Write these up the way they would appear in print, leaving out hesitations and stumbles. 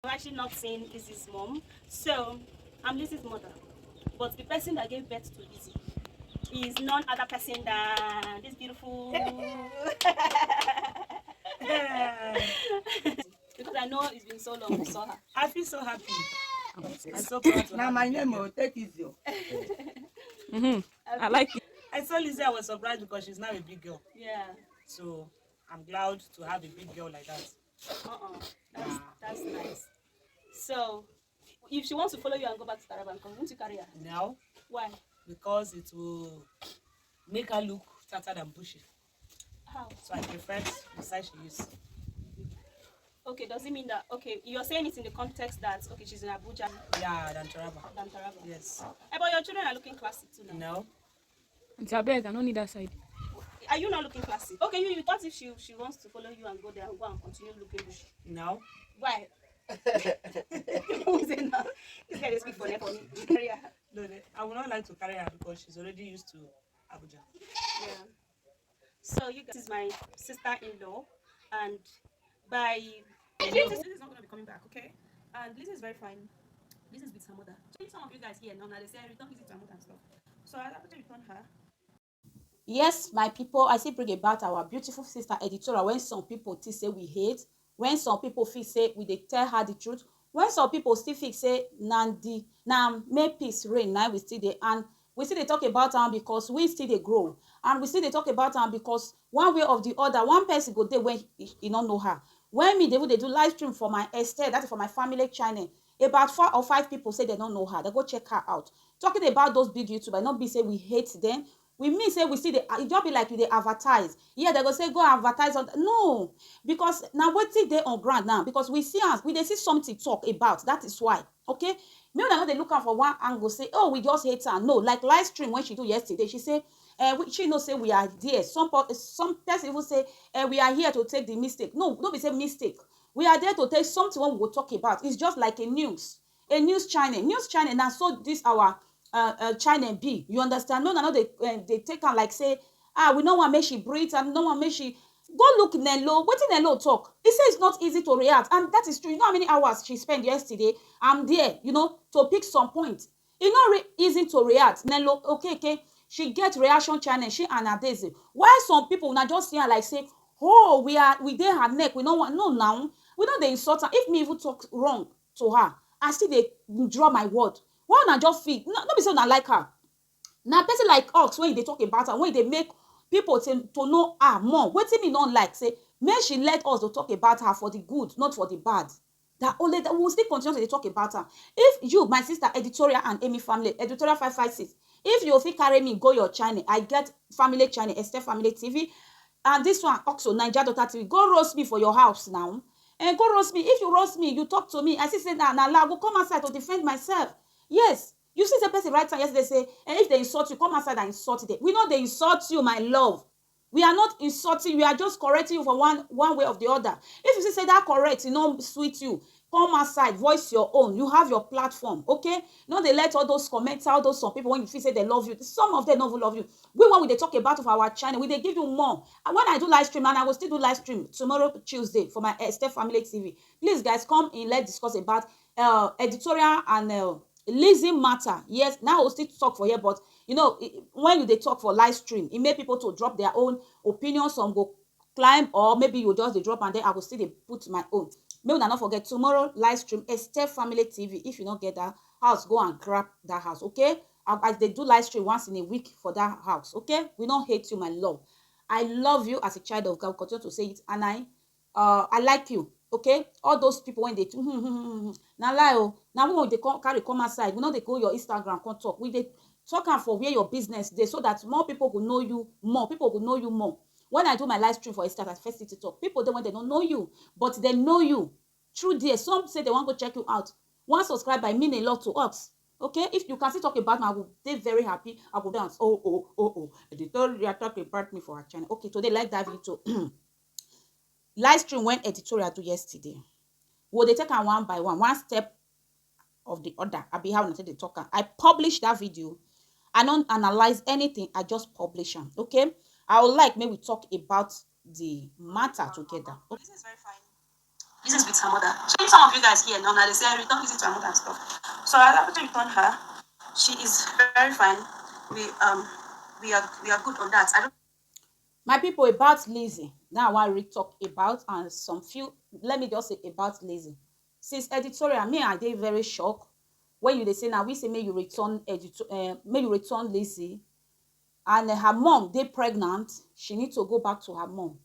I'm actually not seeing Lizzy's mom. So I'm Lizzy's mother. But the person that gave birth to Lizzy is none other person than this beautiful because I know it's been so long we saw her. I feel so happy. I'm so proud to now my name will take easy. I like it. I saw Lizzy, I was surprised because she's now a big girl. Yeah. So I'm glad to have a big girl like that. That's nice. So if she wants to follow you and go back to Taraba, won't you carry her? No. Why? Because it will make her look tattered and bushy. How? So I prefer the size she is. Okay, does it mean that, okay, you're saying it in the context that, okay, she's in Abuja? Yeah, than Taraba. Than Taraba. Yes. But your children are looking classy too now. No. It's a beg, I don't need that side. Are you not looking classy? Okay, you thought if she wants to follow you and go there and go and continue looking bushy? No. Why? Who is it now? This guy is speak for me. No, I would not like to carry her because she's already used to Abuja. Yeah. So you guys, this is my sister-in-law, and by this is not going to be coming back, okay? And Lizzy is very fine. Lizzy is with her mother. So some of you guys here now, they say return Lizzy to her mother and stuff. So I have to return her. Yes, my people, I still bring about our beautiful sister Editorial. When some people still say we hate, when some people feel say we dey tell her the truth, when some people still feel say Nandi now make peace reign, now we still dey, and we still dey talk about am because we still dey grow, and we still dey talk about am because one way or the other one person go dey when he no know her. When me dey do live stream for my estate, that is for my family channel, about 4 or 5 people say they don't know her. They go check her out. Talking about those big YouTubers, not be say we hate them. We mean say we see the it just be like we dey advertise. Yeah, they go say go advertise on. No, because now wetin dey on ground now, because we see us, we dey see something talk about. That is why. Okay, maybe they know they look am for one angle, say oh we just hate her. No, like live stream when she do yesterday, she say she know say we are there. Some person even say we are here to take the mistake. No, don't be say mistake. We are there to take something what we will talk about. It's just like a news channel. News channel now, so this our channel B. You understand? No, they take her like say, we no want make she breathe, and no want make she go look Nello. Wetin Nello talk? He say it's not easy to react, and that is true. You know how many hours she spent yesterday? I'm there, to pick some point. It's not easy to react. Nello, okay. She get reaction channel. She and Adeze. Why some people now just see her like say, oh, we dey her neck. We don't want no now. We know they insult her. If me even talk wrong to her, I still they draw my word. Why not just feel? No be say una like her. Now person like us when they talk about her, when they make people to know her more. Wetin me don't like say, make she let us to talk about her for the good, not for the bad. That only that we will still continue to talk about her. If you, my sister Editorial and Emmy family, Editorial 556, if you fit carry me go your channel, I get family channel, Esther Family TV, and this one also Naija Daughter TV. Go roast me for your house now. And go roast me. If you roast me, you talk to me. I say nah, I go come outside to defend myself. Yes. You see the person right time yesterday say, and if they insult you, come outside and insult them. We know they insult you, my love. We are not insulting. We are just correcting you for one way or the other. If you say that correct, sweet you, come outside, voice your own. You have your platform, okay? No, they let all those comments out, some people when you feel say they love you. Some of them don't love you. We when they talk about of our channel, they give you more. And when I do live stream, and I will still do live stream tomorrow, Tuesday, for my Esther Family TV. Please, guys, come in. Let's discuss about Editorial and Lizzy matter. Yes, now we'll still talk for here, but when they talk for live stream, it make people to drop their own opinions. Some go climb, or maybe you just drop, and then I will still put my own. Maybe not forget tomorrow live stream Esther Family TV. If you don't get that house, go and grab that house, okay? As they do live stream once in a week for that house, okay? We don't hate you, my love. I love you as a child of God. Continue to say it, and I like you. Okay, all those people when they now lie oh, now when they carry come outside, we know they go your Instagram come talk. We they talk am for where your business dey, so that more people will know you more. People will know you more. When I do my live stream for Insta at First City Talk, people when they don't know you, but they know you through there. Some say they want to go check you out. One subscriber mean a lot to us. Okay, if you can still talk about me, I will be very happy. I will dance. Oh. Editorial talk about me for our channel. Okay, today like that video. Live stream when Editorial do yesterday. Will they take am one by one step of the other? I be how they talk. I publish that video. I don't analyze anything. I just publish them. Okay. I would like maybe talk about the matter together. Okay. This is very fine. Lizzy is with her mother. Some of you guys here now, they say I return Lizzy to her mother and stuff. So I have to return her. She is very fine. We are good on that. I don't. My people, about Lizzy. Now I want to talk about and some few. Let me just say about Lizzy. Since editorial, me I dey very shocked when you dey say now we say may you return Lizzy, and her mom dey pregnant. She need to go back to her mom.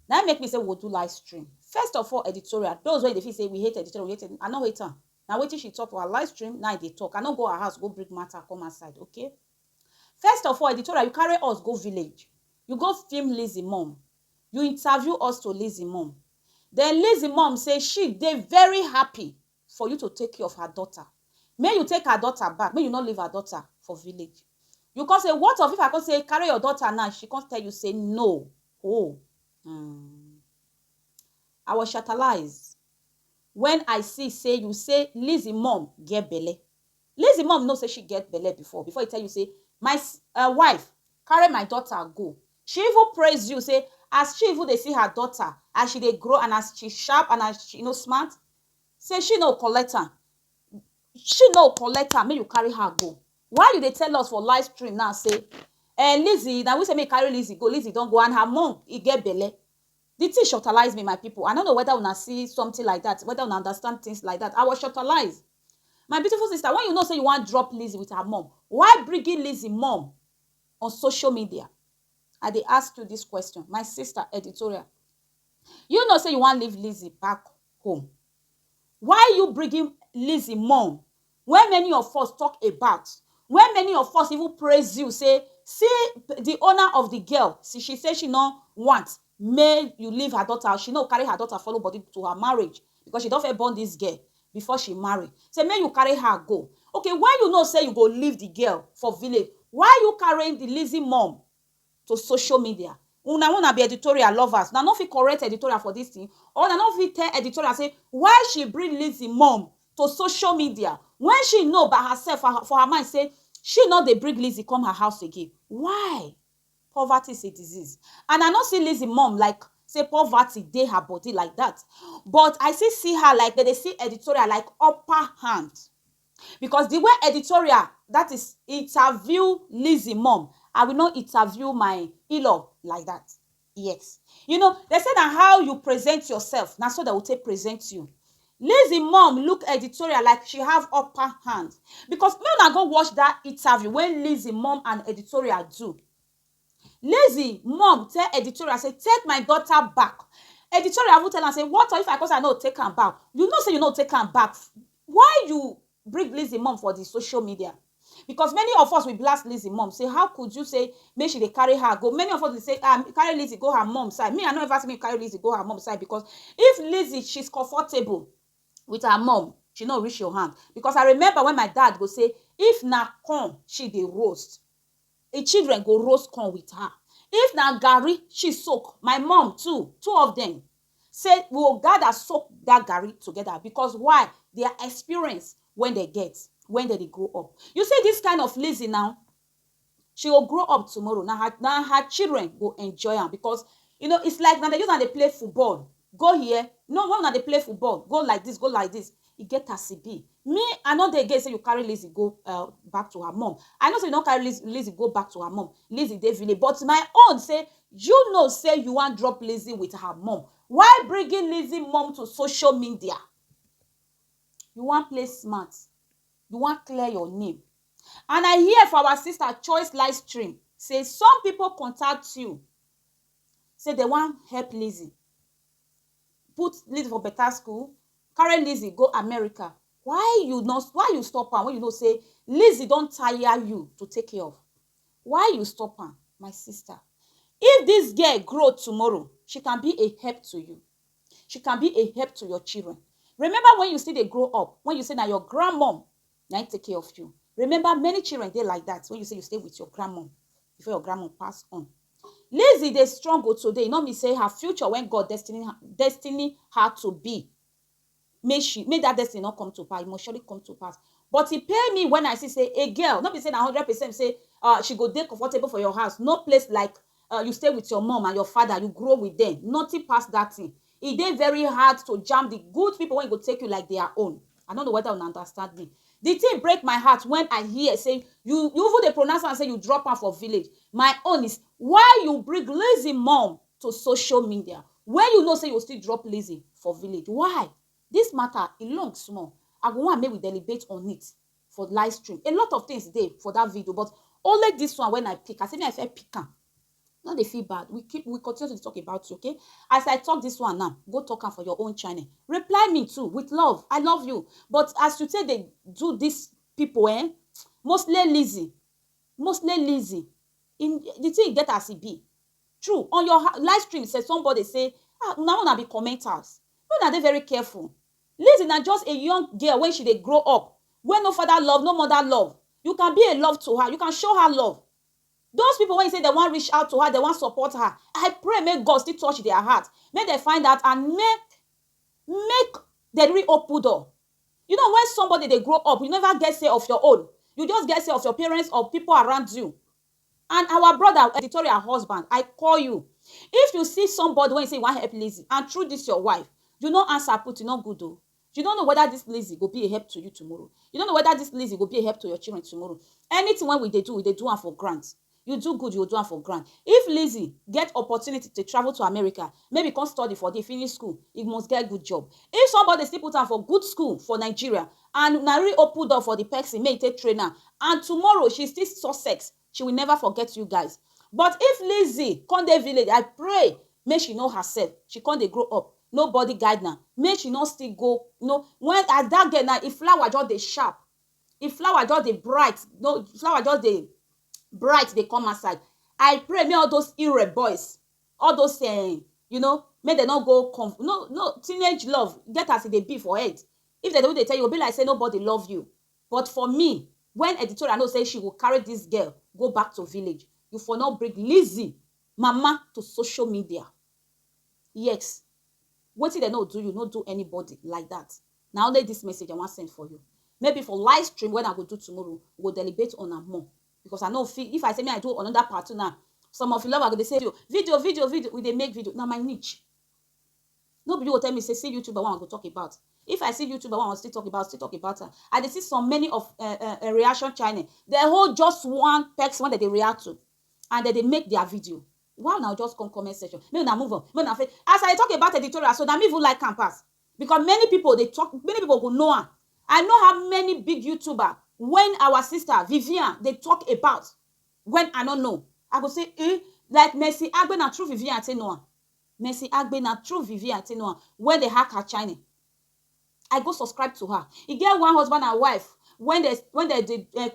Now make me say we'll do live stream. First of all, editorial. Those when they say we hate editorial, we hate it. I know hate her. Now wait till she talk for her live stream. Now they talk. I don't go her house, go bring matter, come outside. Okay. First of all, editorial, you carry us go village. You go film Lizzy mom. You interview us to Lizzy mom. Then Lizzy mom say she dey very happy for you to take care of her daughter. May you take her daughter back. May you not leave her daughter for village. You can say, what of if I can say carry your daughter now? She can't tell you say no. Oh. I was shatterized when I see say you say Lizzy mom get belle. Lizzy mom know say she get belle before you tell you say my wife carry my daughter go. She even praise you say as she even dey see her daughter as she dey grow and as she sharp and as she smart, say she no collect her. She no collect her, make you carry her go. Why you dey tell us for live stream now say Lizzy, now we say make carry Lizzy go, Lizzy don't go, and her mom e get belle. The thing shortalize me, my people. I don't know whether una see something like that, whether una understand things like that. I was shortalized. My beautiful sister, when you know say you want to drop Lizzy with her mom, why bringing Lizzy mom on social media? I dey ask you this question, my sister, editorial. You know say you want to leave Lizzy back home. Why you bringing Lizzy mom when many of us talk about, when many of us even praise you, say, see the owner of the girl, see, she say she no want, may you leave her daughter, she no carry her daughter follow body to her marriage, because she don't fit born this girl before she marry. Say, may you carry her go. Okay, why you know say you go leave the girl for village? Why you carrying the Lizzy mom to social media? Una wanna be editorial lovers. Now, not fit correct editorial for this thing. Or na not fit tell editorial say why she bring Lizzy mom to social media when she know by herself for her mind say she not dey bring Lizzy come her house again. Why? Poverty is a disease. And I not see Lizzy mom like say poverty dey her body like that. But I see her like they see editorial like upper hand. Because the way editorial, that is interview Lizzy mom, I will not interview my in-law like that. Yes. You know, they say that how you present yourself, now so they will take present you. Lizzy mom look editorial like she have upper hand. Because when I go watch that interview when Lizzy mom and editorial do, Lizzy mom tell editorial say take my daughter back. Editorial will tell her say what if I cause I no take her back? You know say you no take her back. Why you bring Lizzy mom for the social media? Because many of us will blast Lizzy mom, say how could you say make she dey carry her go? Many of us will say carry Lizzy go her mom side. Me I no ever see me carry Lizzy go her mom side, because if Lizzy she's comfortable with her mom, she no reach your hand. Because I remember when my dad go say if na corn she dey roast, the children go roast corn with her. If na garri she soak, my mom too, two of them say we will gather soak that garri together. Because why? Their experience when they grow up. You see this kind of Lizzy now, she will grow up tomorrow. Now her children will enjoy her, because you know it's like now they use and they play football. Go here, no, when they play football, go like this, go like this. You get a CB. Me, I know they get say you carry Lizzy go back to her mom. I know say you don't carry Lizzy go back to her mom. Lizzy dey village, but my own say you know say you want drop Lizzy with her mom. Why bringing Lizzy mom to social media? You want play smart. You want clear your name. And I hear for our sister Choice live stream say some people contact you, say they want help Lizzy, put Lizzy for better school, carry Lizzy go America. Why you stop her when you know say Lizzy don't tire you to take care of? Why you stop her, my sister? If this girl grow tomorrow, she can be a help to you. She can be a help to your children. Remember when you see they grow up, when you say now your grandmom now take care of you. Remember many children they like that when you say you stay with your grandmom before your grandmom pass on. Lizzy they strong today. You know me say her future when God destiny her to be. May that destiny not come to pass. It must surely come to pass. But he pay me when I see say a girl, not be saying 100% say she go dey comfortable for your house. No place like you stay with your mom and your father, you grow with them. Nothing past that thing. It dey very hard to jam the good people when go take you like their own. I don't know whether you understand me. The thing break my heart when I hear say you even dey pronounce am say you drop am for village. My own is why you bring Lizzy mom to social media when you know say you still drop Lizzy for village. Why? This matter e long small. I go want make we deliberate on it for live stream. A lot of things dey for that video, but only this one when I pick, I say me I fit pick am. No dey feel bad. We continue to talk about you, okay? As I talk this one now, go talk am for your own channel. Reply me too with love. I love you. But as you say they do these people, mostly Lizzy. In the thing get as it be. True. On your live stream, say somebody say, now wanna be commenters. No, they very careful. Lizzy na just a young girl when she dey grow up, when no father love, no mother love. You can be a love to her. You can show her love. Those people, when you say they want reach out to her, they want support her, I pray make God still touch their heart. Make they find out and make the reopen door. You know, when somebody they grow up, you never get say of your own. You just get say of your parents or people around you. And our brother, Editorial husband, I call you. If you see somebody when you say you want help Lizzy, and through this your wife, you no answer put, you not good though. You don't know whether this Lizzy will be a help to you tomorrow. You don't know whether this Lizzy will be a help to your children tomorrow. Anything when they do am for grants. You do good, you will do am for grant. If Lizzy get opportunity to travel to America, maybe come study for the finish school, he must get good job. If somebody still put am for good school for Nigeria, and na open door for the person, may take trainer, and tomorrow she still Sussex, she will never forget you guys. But if Lizzy come dey village, I pray, make she know herself. She come dey grow up. Nobody guide now. Make she not still go. When as that girl now, if flower just dey sharp, if flower just dey bright, no flower just dey bright, they come outside. I pray may all those irre boys, all those may they not go no teenage love get as they be for head. If they do, they tell you, be like say nobody love you. But for me, when Editorial know say she will carry this girl go back to village, you for not bring Lizzy mama to social media. Yes, what they not do, you not do anybody like that. Now only this message I want to send for you. Maybe for live stream when I go do tomorrow, we'll deliberate on a more. Because I know if I say me I do another part now, some of you love are going to say video, we they make video. Now my niche. Nobody will tell me say see YouTuber one I go talk about. If I see YouTuber one I still talk about her. I they see so many of a reaction channel. They hold just one person that they react to, and then they make their video. Wow, now just come comment section. Maybe now move on. As I talk about Editorial, so now me even like campus because many people go know her. I know how many big YouTuber. When our sister Vivian they talk about, when I don't know, I go say like Mercy Agbe na true Vivian Tenoa. Mercy Agbe na true Vivian Tenoa. When they hack her channel, I go subscribe to her. He get one husband and wife. When they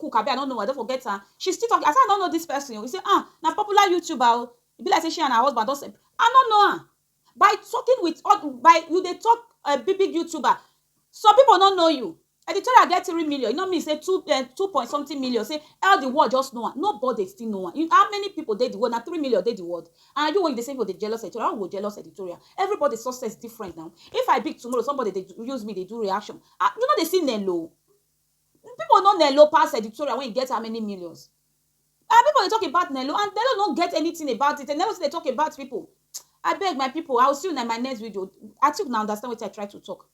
cook, I don't know. I don't forget her. She still talking. I say I don't know this person. We say na popular YouTuber. It be like say she and her husband don't say I don't know her. By talking with they talk big YouTuber. Some people don't know you. Editorial get 3 million. You know me say 2 point something million. Say all the world just know one. Nobody still know one. How many people did the world? Now 3 million did the world. And you when they say for the jealous Editorial, I will jealous Editorial. Everybody's success different now. If I big tomorrow, somebody they use me, they do reaction. You know they see Nello. People know Nello pass Editorial when you get how many millions. And people they talk about Nello and Nello don't get anything about it. And never say they talk about people. I beg my people. I will see you in my next video. I think now understand what I try to talk.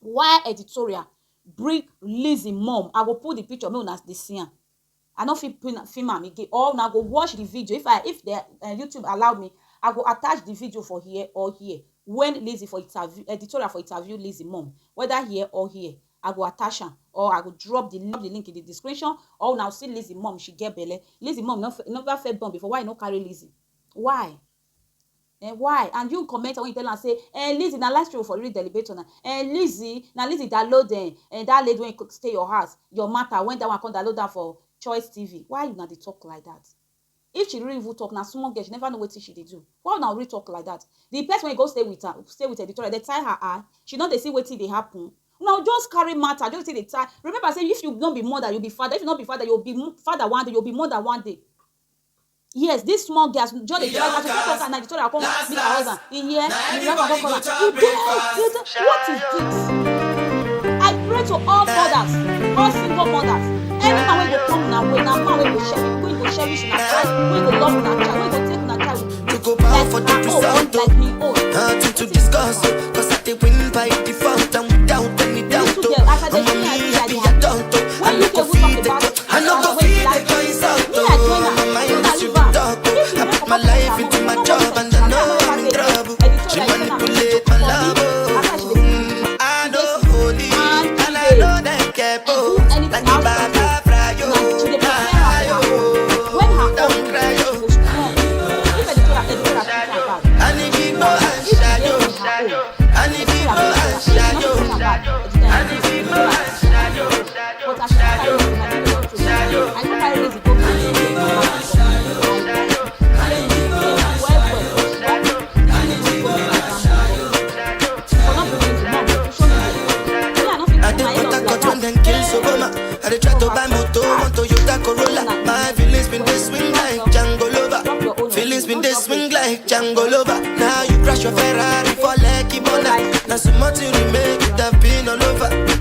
Why Editorial? Bring Lizzy mom. I will put the picture. Me as the scene. I don't feel film am again. Or now go watch the video. If the YouTube allow me, I go attach the video for here or here. When Lizzy for interview, Editorial for interview Lizzy mom, whether here or here, I go attach her or I go drop the link in the description. Or now see Lizzy mom, she get belly. Lizzy mom never fed born before. Why you no carry Lizzy? Why? Why? And you comment when you tell her say, Lizzy, na last year for real deliberate on her. Lizzy download that lady when you stay your house, your matter when that one come download that for Choice TV. Why you not dey talk like that? If she really will talk, now small girl, she never know what she dey do. Why now really talk like that? The person when you go stay with Editorial, they tie her eye. She know they see what they happen. Now just carry matter, just say they tie. Remember, say if you don't be mother, you'll be father. If you not be father, you'll be father one day, you'll be mother one day. Yes, this small girls just the talk and Editorial come meet her husband. In here, what is this? I pray to all mothers, all single mothers. Any man will come now, when a man will cherish una child, will love una child, will take una child like me own. discuss, cause I did win by default and without any doubt. I'm a me happy adult. I no go feed the I no go feed the choice out. My mind is to the dog. I put my life into my job and I know I'm in trouble. She manipulate my love. I know holy and I know that careful. Like a bad fry, yo. Don't cry, yo. I need people and shadow. I need people and shadow. I need people and shadow. I did what I got when them kills Obama. I did try to buy moto, want Toyota Corolla. My feelings been this swing like Django Lover. Feelings been this swing like Django Lover. Now you crash your Ferrari for Lucky Bona. Now so much you remake it have been all over.